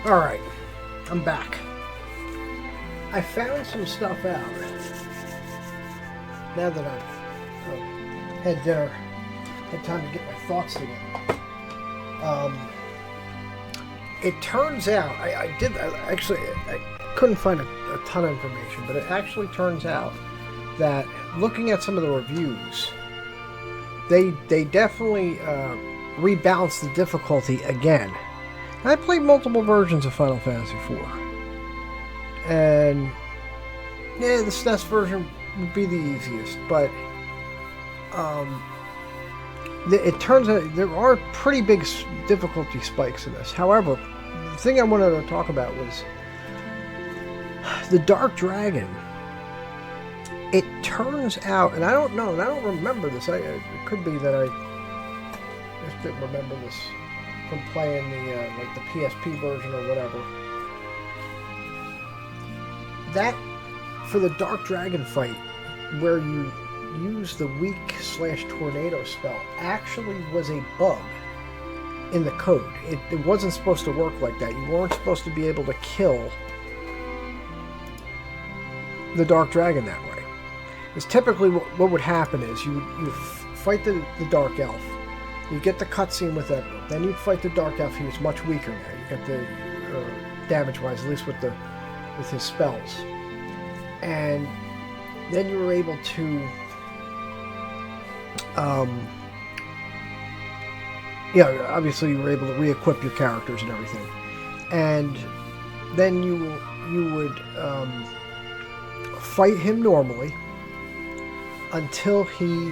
Alright, I'm back. I found some stuff out. Now that I've had dinner, had time to get my thoughts together. It turns out, I couldn't find a ton of information, but it actually turns out that looking at some of the reviews, they definitely rebalanced the difficulty again. I played multiple versions of Final Fantasy IV. And yeah, the SNES version would be the easiest, but it turns out there are pretty big difficulty spikes in this. However, the thing I wanted to talk about was the Dark Dragon. It turns out, and I don't know, and I don't remember this. It could be that I just didn't remember this from playing the like the PSP version or whatever. That for the Dark Dragon fight, where you use the weak/tornado spell, actually was a bug in the code. It wasn't supposed to work like that. You weren't supposed to be able to kill the Dark Dragon that way. Because typically what would happen is you fight the Dark Elf. You get the cutscene with that. Then you fight the Dark Elf. He was much weaker now. You get the damage-wise, at least with his spells. And then you were able to obviously you were able to re-equip your characters and everything. And then you would fight him normally until he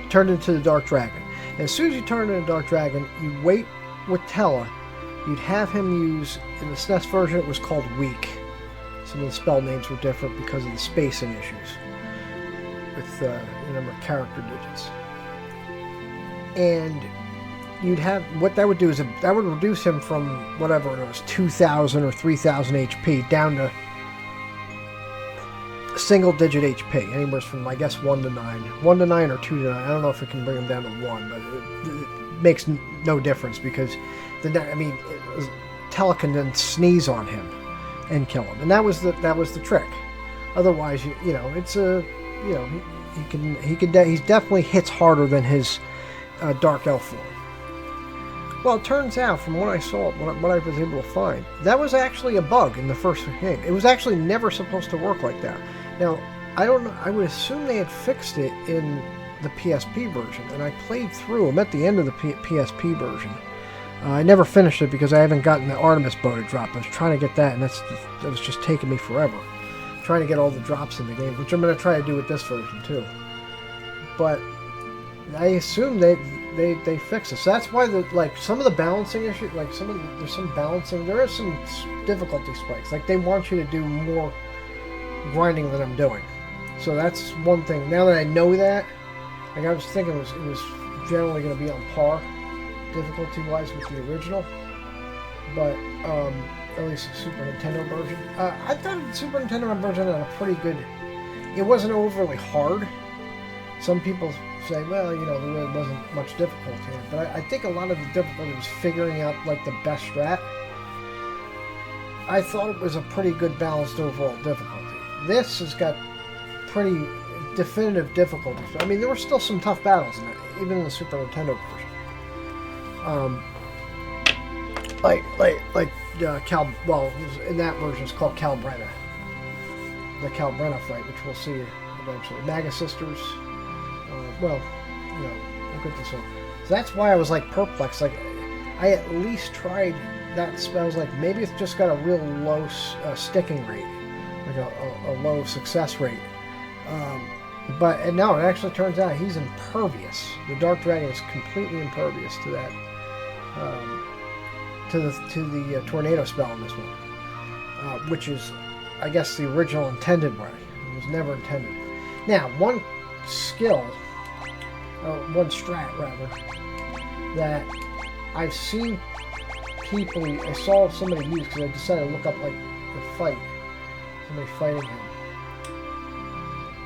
turned into the Dark Dragon. And as soon as you turn into the Dark Dragon, you wait with Tella. You'd have him use, in the SNES version, it was called Weak. Some of the spell names were different because of the spacing issues with the number of character digits. And you'd have, what that would do is that would reduce him from whatever it was, 2,000 or 3,000 HP down to single-digit HP, anywhere from, I guess, 1 to 9. 1 to 9 or 2 to 9. I don't know if it can bring him down to 1, but it makes no difference because, Tella can then sneeze on him and kill him. And that was the trick. Otherwise, it's he definitely hits harder than his Dark Elf form. Well, it turns out, from what I saw, what I was able to find, that was actually a bug in the first game. It was actually never supposed to work like that. Now, I don't know, I would assume they had fixed it in the PSP version, and I played through. I'm at the end of the PSP version. I never finished it because I haven't gotten the Artemis bow to drop. I was trying to get that, and that was just taking me forever. Trying to get all the drops in the game, which I'm going to try to do with this version too. But I assume they fixed it. So that's why some of the balancing issues, there's some balancing. There is some difficulty spikes. Like they want you to do more grinding than I'm doing. So that's one thing. Now that I know that, like I was thinking it was generally going to be on par difficulty-wise with the original, but at least the Super Nintendo version. I thought the Super Nintendo version had a pretty good. It wasn't overly hard. Some people say, well, there really wasn't much difficulty in it, but I think a lot of the difficulty was figuring out like the best strat. I thought it was a pretty good balanced overall difficulty. This has got pretty definitive difficulties. I mean, there were still some tough battles in it, even in the Super Nintendo version. In that version it's called Calbrenna. The Calbrenna fight, which we'll see eventually. Maga Sisters. We'll get this one. So that's why I was perplexed. I at least tried that spell. I was like, maybe it's just got a real low sticking rate, like a low success rate. But no, it actually turns out he's impervious. The Dark Dragon is completely impervious to that, to the tornado spell in this one, which is, I guess, the original intended way. It was never intended. Now, one skill, or one strat rather, that I've seen people, I saw somebody use because I decided to look up the fight, somebody fighting him.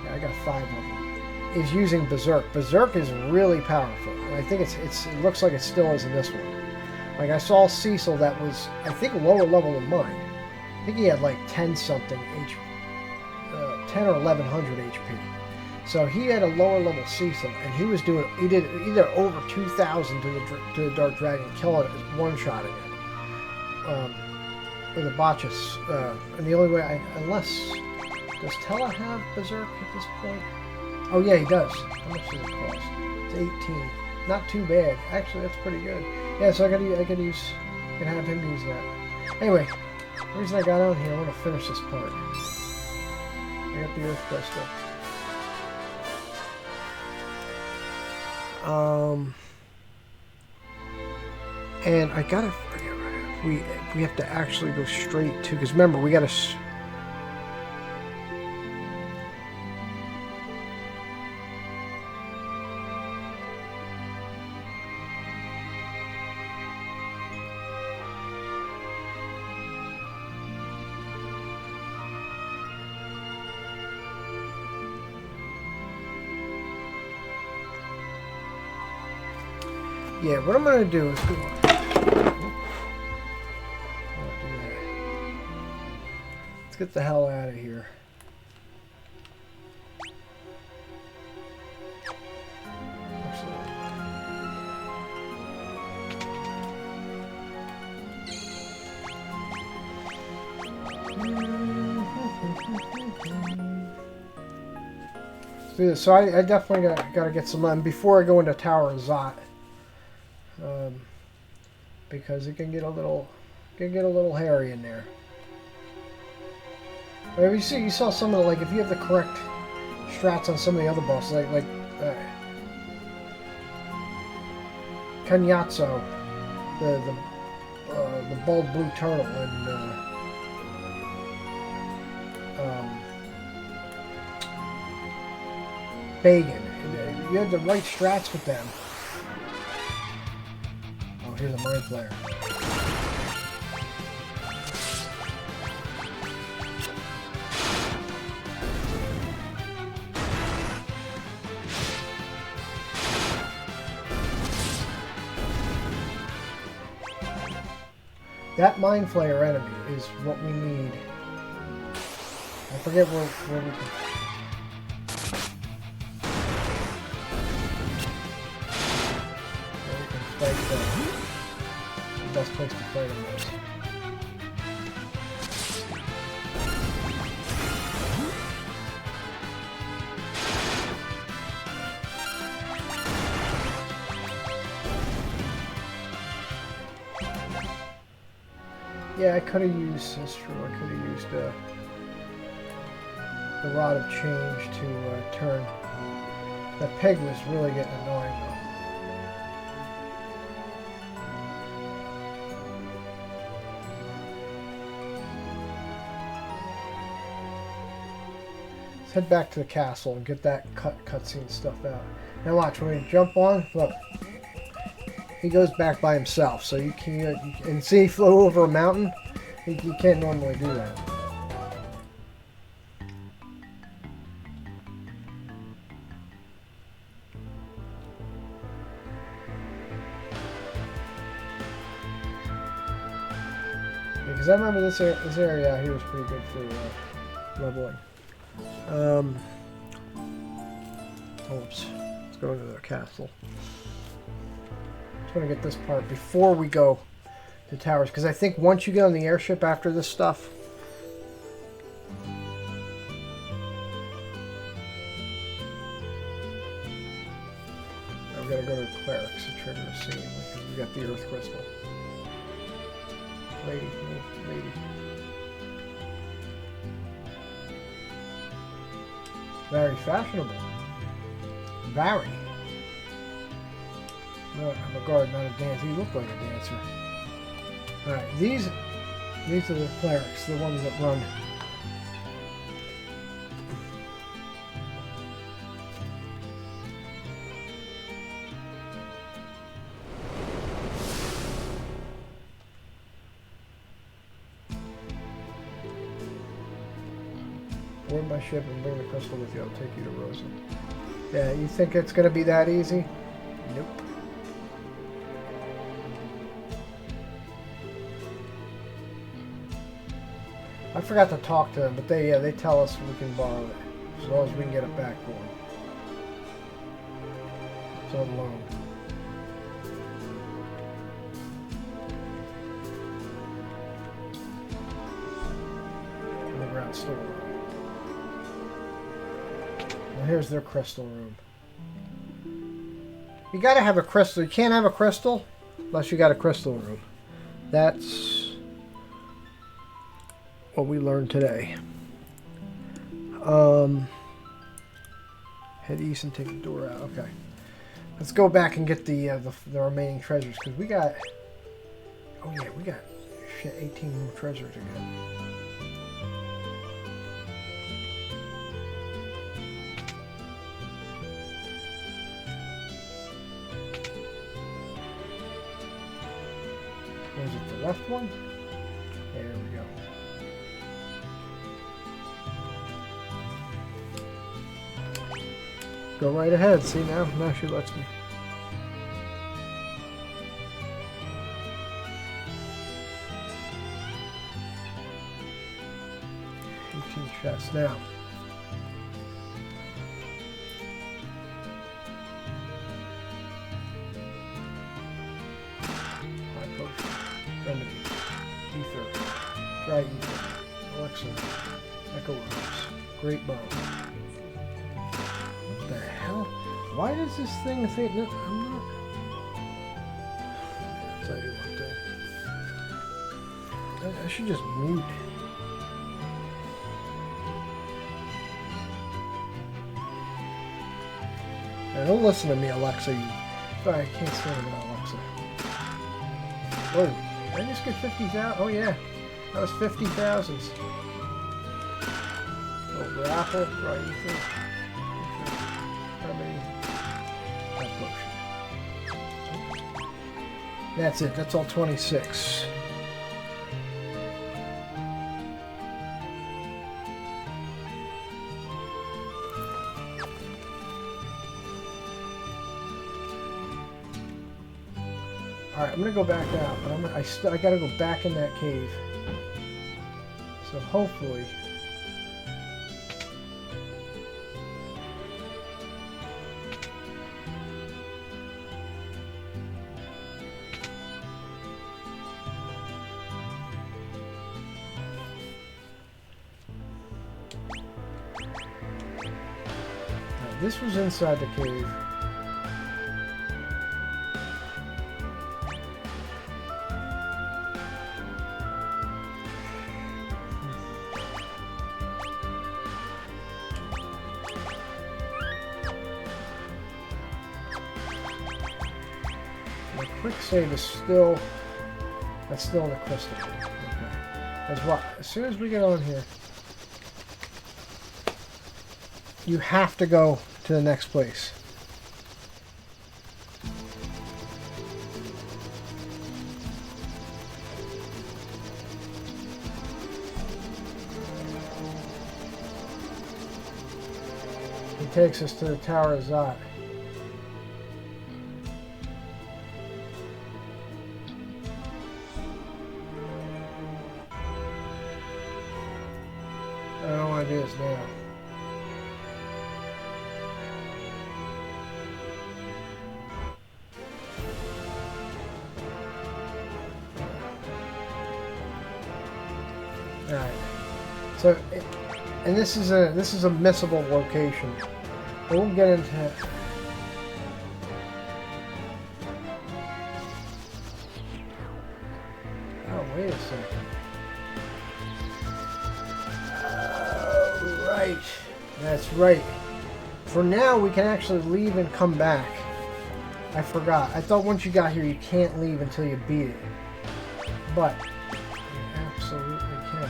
Yeah, I got 5 of them. is using Berserk. Berserk is really powerful, and I think it looks like it still is in this one. Like I saw Cecil that was, I think, lower level than mine. I think he had like 10 something 10 or 1100 HP. So he had a lower level Cecil, and he did either over 2,000 to the Dark Dragon, killing it, one-shotting it. With a Botchus. And the only way does Tella have Berserk at this point? Oh yeah, he does. How much does it cost? It's 18. Not too bad. Actually, that's pretty good. Yeah, so I can have him use that. Anyway, the reason I got on here, I want to finish this part. I got the Earth Crystal. And I gotta, we have to actually go straight to, because remember, we gotta, yeah, what I'm gonna do is go. Let's get the hell out of here. Let's do this. So I definitely got to get some before I go into Tower of Zot. Because it can get a little hairy in there. But you saw some of the, like, if you have the correct strats on some of the other bosses, like Kanyatso, the bald blue turtle, and Bagan. You had the right strats with them. Here's a mind flare. That mind flayer enemy is what we need. I forget where we can. Where we can fight them. Best place to fight him is. Yeah, I could have used, that's true, I could have used the Rod of Change to turn. That peg was really getting annoying though. Head back to the castle and get that cutscene stuff out. Now watch, when we jump on, look. He goes back by himself, so you can't, and see he flew over a mountain? You can't normally do that. Because I remember this area out here was pretty good for leveling. Oops. Let's go into the castle. Just want to get this part before we go to towers, because I think once you get on the airship after this stuff, I've got to go to the clerics to trigger the scene because we got the Earth Crystal. Lady, move, lady. Very fashionable. Very. No, I'm a guard, not a dancer. You look like a dancer. Alright, these are the clerics, the ones that run. Board my ship and bring the crystal with you. I'll take you to Rosa. Yeah, you think it's going to be that easy? Nope. I forgot to talk to them, but they tell us we can borrow it as long as we can get it back for them. It's on loan. Underground store room. Well, here's their crystal room. You gotta have a crystal. You can't have a crystal unless you got a crystal room. That's what we learned today. Head east and take the door out. Okay. Let's go back and get the remaining treasures, because we got... Oh yeah, we got shit, 18 more treasures to get. Was it the left one? There we go. Go right ahead. See, now she lets me. 18 chests now. High potion, remedy, ether, dry ether, elixir, echo rose, great bow. What the hell? Why does this thing think that I'm not? I'll tell you one thing. I should just mute. Now, don't listen to me, Alexa. I can't stand about Alexa. Whoa, did I just get 50,000? Oh yeah, that was 50,000. Little grapple, dry ether. That's it. That's all 26. All right, I'm gonna go back out, but I gotta go back in that cave. So hopefully. This was inside the cave. My quick save is still... That's still in the crystal. Okay. As what? As soon as we get on here, you have to go to the next place. It takes us to the Tower of Zot. I don't know what it is now. Alright, so, and this is a missable location. I won't get into it. Oh, wait a second. Oh, right. That's right. For now, we can actually leave and come back. I forgot. I thought once you got here, you can't leave until you beat it. But absolutely can.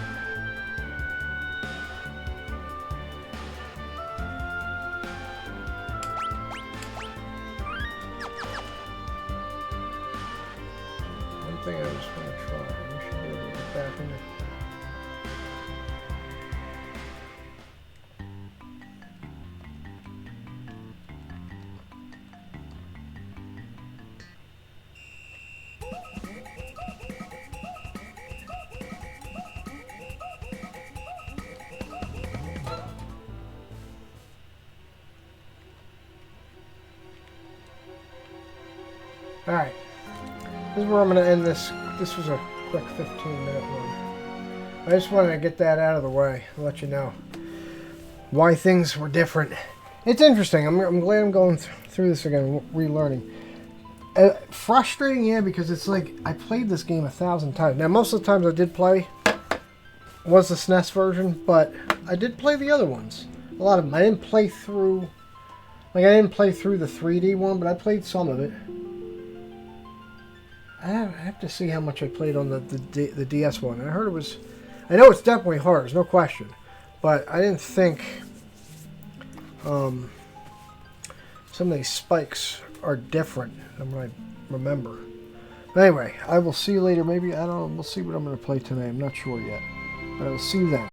One thing I just want to try. We should be able to get back in there. Alright. This is where I'm going to end this. This was a quick 15-minute one. I just wanted to get that out of the way and let you know why things were different. It's interesting. I'm glad I'm going through this again, relearning. Frustrating, yeah, because it's like I played this game 1,000 times. Now, most of the times I did play was the SNES version, but I did play the other ones. A lot of them. I didn't play through... Like, I didn't play through the 3D one, but I played some of it. I have to see how much I played on the DS one. I heard it was... I know it's definitely hard, there's no question. But I didn't think... some of these spikes are different than what I remember. But anyway, I will see you later. Maybe, I don't know, we'll see what I'm going to play tonight. I'm not sure yet. But I will see you then.